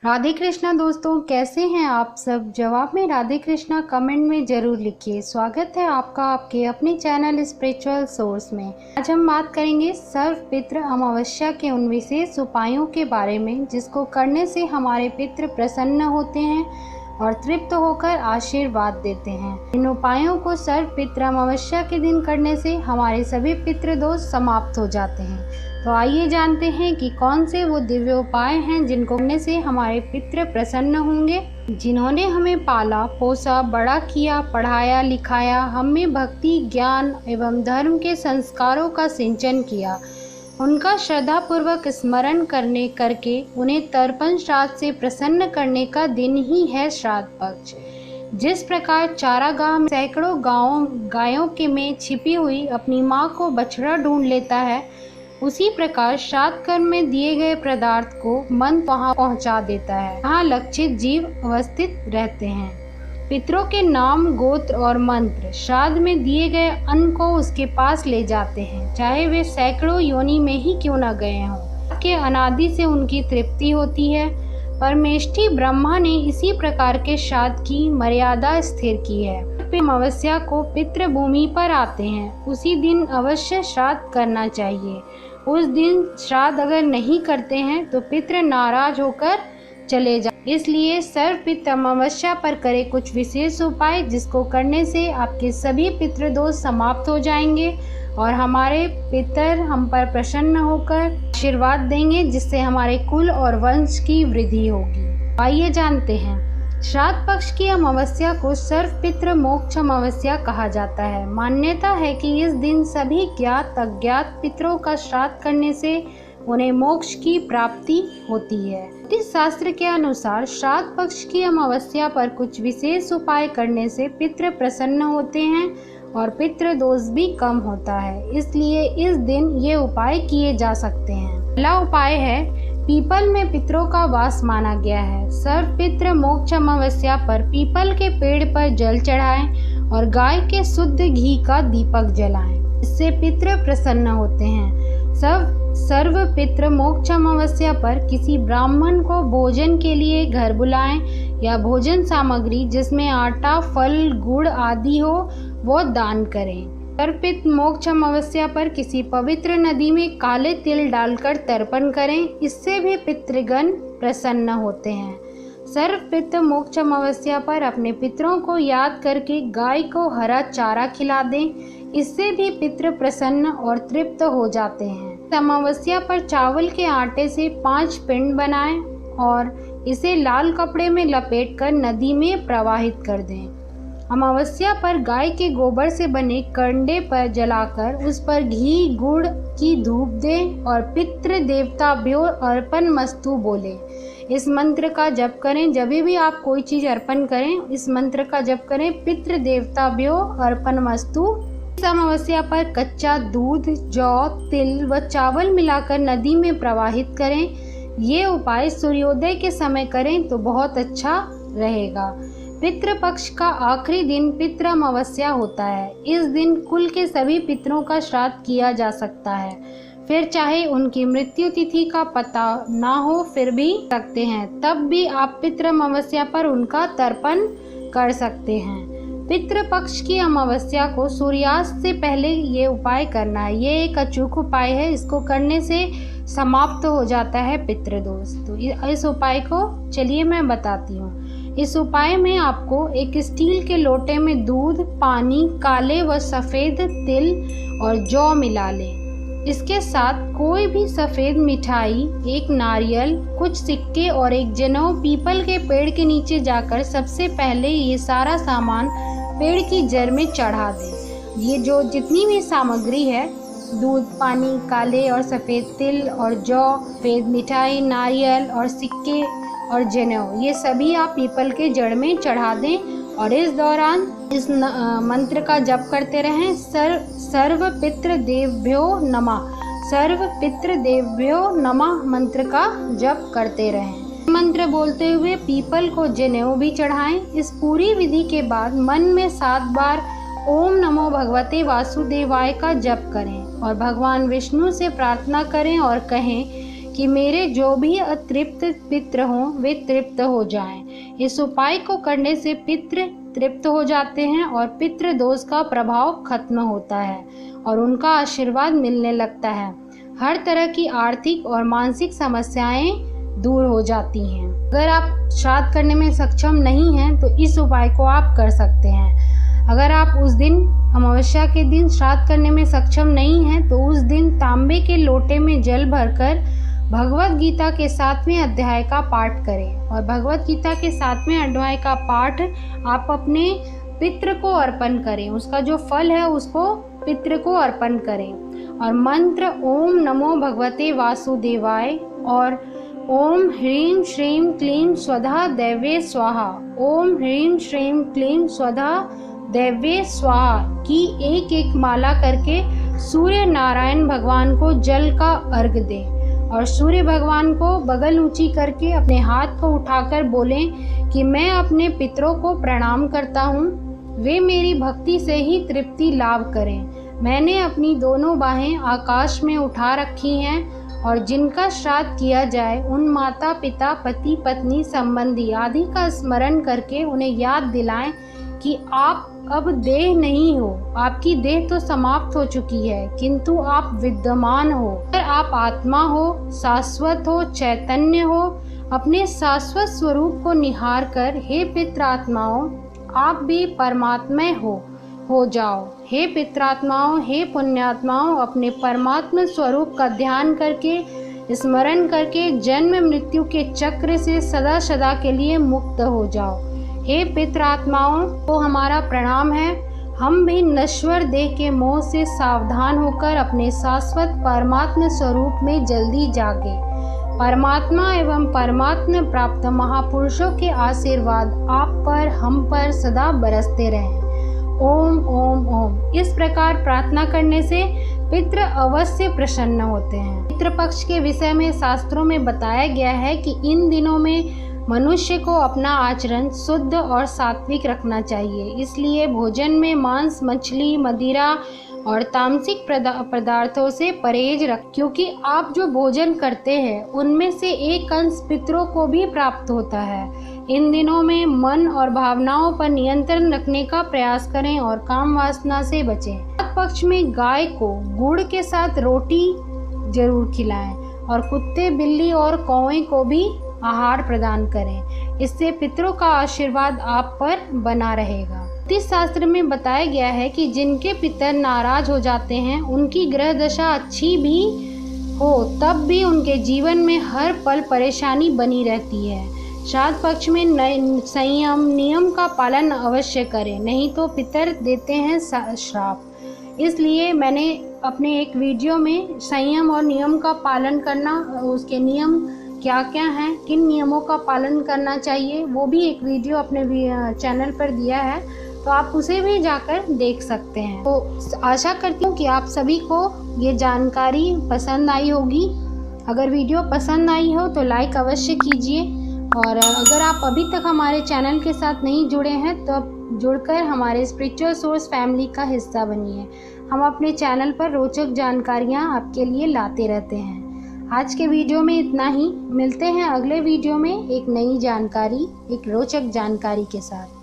राधे कृष्णा दोस्तों, कैसे हैं आप सब। जवाब में राधे कृष्णा कमेंट में ज़रूर लिखिए। स्वागत है आपका आपके अपने चैनल स्पिरिचुअल सोर्स में। आज हम बात करेंगे सर्व पितृ अमावस्या के उन विशेष उपायों के बारे में जिसको करने से हमारे पितृ प्रसन्न होते हैं और तृप्त होकर आशीर्वाद देते हैं। इन उपायों को सर्व पितृ अमावस्या के दिन करने से हमारे सभी पितृ दोष समाप्त हो जाते हैं। तो आइए जानते हैं कि कौन से वो दिव्य उपाय हैं जिनको करने से हमारे पितृ प्रसन्न होंगे। जिन्होंने हमें पाला पोसा, बड़ा किया, पढ़ाया लिखाया, हमें भक्ति, ज्ञान एवं धर्म के संस्कारों का सिंचन किया, उनका श्रद्धापूर्वक स्मरण करके उन्हें तर्पण श्राद्ध से प्रसन्न करने का दिन ही है श्राद्ध पक्ष। जिस प्रकार चारागाह में सैकड़ों गायों के में छिपी हुई अपनी माँ को बछड़ा ढूंढ लेता है, उसी प्रकार श्राद्ध कर्म में दिए गए पदार्थ को मन वहाँ पहुँचा देता है जहाँ लक्षित जीव अवस्थित रहते हैं। पितरों के नाम, गोत्र और मंत्र श्राद्ध में दिए गए अन्न को उसके पास ले जाते हैं, चाहे वे सैकड़ों योनि में ही क्यों न गए हों। के अनादि से उनकी तृप्ति होती है। परमेष्ठी ब्रह्मा ने इसी प्रकार के श्राद्ध की मर्यादा स्थिर की है। अमावस्या को पितृ भूमि पर आते हैं, उसी दिन अवश्य श्राद्ध करना चाहिए। उस दिन श्राद्ध अगर नहीं करते हैं तो पितृ नाराज होकर चले जाए। इसलिए सर्व पितृ अमावस्या पर करें कुछ विशेष उपाय जिसको करने से आपके सभी पितृ दोष समाप्त हो जाएंगे और हमारे पितर हम पर प्रसन्न होकर आशीर्वाद देंगे, जिससे हमारे कुल और वंश की वृद्धि होगी। आइए जानते हैं। श्राद्ध पक्ष की अमावस्या को सर्व पितृ मोक्ष अमावस्या कहा जाता है। मान्यता है कि इस दिन सभी ज्ञात अज्ञात पितरों का श्राद्ध करने से उन्हें मोक्ष की प्राप्ति होती है। इस शास्त्र के अनुसार श्राद्ध पक्ष की अमावस्या पर कुछ विशेष उपाय करने से पितृ प्रसन्न होते हैं और पितृ दोष भी कम होता है। इसलिए इस दिन ये उपाय किए जा सकते हैं। पहला उपाय है, पीपल में पितरों का वास माना गया है। सर्व पितृ मोक्ष अमावस्या पर पीपल के पेड़ पर जल चढ़ाएं और गाय के शुद्ध घी का दीपक जलाएं। इससे पितृ प्रसन्न होते हैं। सर्व पितृ मोक्ष अमावस्या पर किसी ब्राह्मण को भोजन के लिए घर बुलाएं या भोजन सामग्री जिसमें आटा, फल, गुड़ आदि हो वो दान करें। सर्वपितृ मोक्ष अमावस्या पर किसी पवित्र नदी में काले तिल डालकर तर्पण करें, इससे भी पितृगण प्रसन्न होते हैं। सर्वपितृ मोक्ष अमावस्या पर अपने पितरों को याद करके गाय को हरा चारा खिला दें, इससे भी पितृ प्रसन्न और तृप्त हो जाते हैं। अमावस्या पर चावल के आटे से 5 पिंड बनाएं और इसे लाल कपड़े में लपेटकर नदी में प्रवाहित कर दें। अमावस्या पर गाय के गोबर से बने कंडे पर जलाकर उस पर घी गुड़ की धूप दें और पितृ देवताभ्यो अर्पण मस्तु बोले। इस मंत्र का जप करें। जब भी आप कोई चीज़ अर्पण करें, इस मंत्र का जप करें, पितृ देवताभ्यो अर्पण मस्तु। इस अमावस्या पर कच्चा दूध, जौ, तिल व चावल मिलाकर नदी में प्रवाहित करें। ये उपाय सूर्योदय के समय करें तो बहुत अच्छा रहेगा। पितृपक्ष का आखिरी दिन पितृ अमावस्या होता है। इस दिन कुल के सभी पितरों का श्राद्ध किया जा सकता है। फिर चाहे उनकी मृत्यु तिथि का पता ना हो फिर भी सकते हैं, तब भी आप पितृ अमावस्या पर उनका तर्पण कर सकते हैं। पितृपक्ष की अमावस्या को सूर्यास्त से पहले ये उपाय करना है। ये एक अचूक उपाय है, इसको करने से समाप्त हो जाता है पितृदोष। तो इस उपाय को चलिए मैं बताती हूँ। इस उपाय में आपको एक स्टील के लोटे में दूध, पानी, काले व सफ़ेद तिल और जौ मिला लें। इसके साथ कोई भी सफ़ेद मिठाई, एक नारियल, कुछ सिक्के और एक जनेऊ पीपल के पेड़ के नीचे जाकर सबसे पहले ये सारा सामान पेड़ की जड़ में चढ़ा दें। ये जो जितनी भी सामग्री है, दूध, पानी, काले और सफ़ेद तिल और जौ, सफ़ेद मिठाई, नारियल और सिक्के और जनेऊ, ये सभी आप पीपल के जड़ में चढ़ा दें और इस दौरान इस मंत्र का जप करते रहें। सर्व पितृ देवभ्यो नमः, सर्व पितृ देवभ्यो नमः मंत्र का जप करते रहें। मंत्र बोलते हुए पीपल को जनेऊ भी चढ़ाएं। इस पूरी विधि के बाद मन में 7 बार ओम नमो भगवते वासुदेवाय का जप करें और भगवान विष्णु से प्रार्थना करें और कहें कि मेरे जो भी अतृप्त पितृ हों वे तृप्त हो जाएं। इस उपाय को करने से पितृ तृप्त हो जाते हैं और पितृ दोष का प्रभाव खत्म होता है और उनका आशीर्वाद मिलने लगता है। हर तरह की आर्थिक और मानसिक समस्याएं दूर हो जाती हैं। अगर आप श्राद्ध करने में सक्षम नहीं हैं तो इस उपाय को आप कर सकते हैं। अगर आप उस दिन अमावस्या के दिन श्राद्ध करने में सक्षम नहीं हैं तो उस दिन तांबे के लोटे में जल भरकर भगवत गीता के 7वें अध्याय का पाठ करें और भगवत गीता के 7वें अध्याय का पाठ आप अपने पितृ को अर्पण करें। उसका जो फल है उसको पितृ को अर्पण करें और मंत्र ओम नमो भगवते वासुदेवाय और ओम ह्रीं श्रीं क्लीं स्वधा दैवे स्वाहा, ओम ह्रीं श्रीं क्लीं स्वधा दैवे स्वाहा की एक एक माला करके सूर्य नारायण भगवान को जल का अर्घ दें और सूर्य भगवान को बगल ऊंची करके अपने हाथ को उठाकर बोलें कि मैं अपने पितरों को प्रणाम करता हूँ, वे मेरी भक्ति से ही तृप्ति लाभ करें। मैंने अपनी दोनों बाहें आकाश में उठा रखी हैं और जिनका श्राद्ध किया जाए उन माता पिता पति पत्नी संबंधी आदि का स्मरण करके उन्हें याद दिलाएं कि आप अब देह नहीं हो, आपकी देह तो समाप्त हो चुकी है किंतु आप विद्यमान हो। अगर आप आत्मा हो, शाश्वत हो, चैतन्य हो, अपने शाश्वत स्वरूप को निहार कर हे पितरात्माओं आप भी परमात्मा हो जाओ। हे पितरात्माओं, हे पुण्यात्माओं, अपने परमात्मा स्वरूप का ध्यान करके स्मरण करके जन्म मृत्यु के चक्र से सदा सदा के लिए मुक्त हो जाओ। हे पितरात्माओं को हमारा प्रणाम है। हम भी नश्वर देह के मोह से सावधान होकर अपने शाश्वत परमात्मा स्वरूप में जल्दी जागे। परमात्मा एवं परमात्मा प्राप्त महापुरुषों के आशीर्वाद आप पर हम पर सदा बरसते रहें। ओम ओम ओम। इस प्रकार प्रार्थना करने से पितृ अवश्य प्रसन्न होते हैं। पितृपक्ष के विषय में शास्त्रों में बताया गया है कि इन दिनों में मनुष्य को अपना आचरण शुद्ध और सात्विक रखना चाहिए। इसलिए भोजन में मांस, मछली, मदिरा और तामसिक पदार्थों से परहेज रख, क्योंकि आप जो भोजन करते हैं उनमें से एक अंश पितरों को भी प्राप्त होता है। इन दिनों में मन और भावनाओं पर नियंत्रण रखने का प्रयास करें और काम वासना से बचें। पक्ष में गाय को गुड़ के साथ रोटी जरूर खिलाएं और कुत्ते, बिल्ली और कौवे को भी आहार प्रदान करें। इससे पितरों का आशीर्वाद आप पर बना रहेगा। ज्योतिष शास्त्र में बताया गया है कि जिनके पितर नाराज हो जाते हैं उनकी ग्रह दशा अच्छी भी हो तब भी उनके जीवन में हर पल परेशानी बनी रहती है। श्राद्ध पक्ष में संयम नियम का पालन अवश्य करें, नहीं तो पितर देते हैं श्राप। इसलिए मैंने अपने एक वीडियो में संयम और नियम का पालन करना, उसके नियम क्या क्या हैं, किन नियमों का पालन करना चाहिए, वो भी एक वीडियो अपने चैनल पर दिया है, तो आप उसे भी जाकर देख सकते हैं। तो आशा करती हूँ कि आप सभी को ये जानकारी पसंद आई होगी। अगर वीडियो पसंद आई हो तो लाइक अवश्य कीजिए और अगर आप अभी तक हमारे चैनल के साथ नहीं जुड़े हैं तो अब जुड़कर हमारे स्पिरिचुअल सोर्स फैमिली का हिस्सा बनिए। हम अपने चैनल पर रोचक जानकारियाँ आपके लिए लाते रहते हैं। आज के वीडियो में इतना ही। मिलते हैं अगले वीडियो में एक नई जानकारी, एक रोचक जानकारी के साथ।